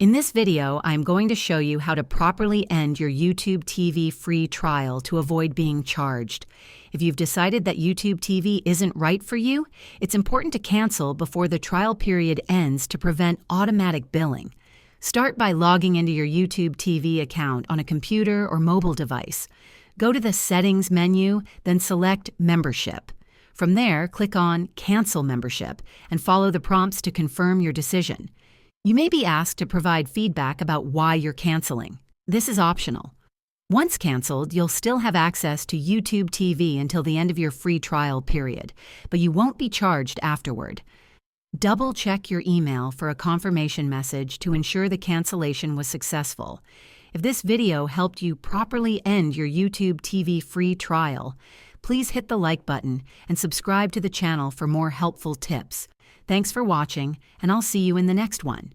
In this video, I'm going to show you how to properly end your YouTube TV free trial to avoid being charged. If you've decided that YouTube TV isn't right for you, it's important to cancel before the trial period ends to prevent automatic billing. Start by logging into your YouTube TV account on a computer or mobile device. Go to the Settings menu, then select Membership. From there, click on Cancel Membership and follow the prompts to confirm your decision. You may be asked to provide feedback about why you're canceling. This is optional. Once canceled, you'll still have access to YouTube TV until the end of your free trial period, but you won't be charged afterward. Double-check your email for a confirmation message to ensure the cancellation was successful. If this video helped you properly end your YouTube TV free trial, please hit the like button and subscribe to the channel for more helpful tips. Thanks for watching, and I'll see you in the next one.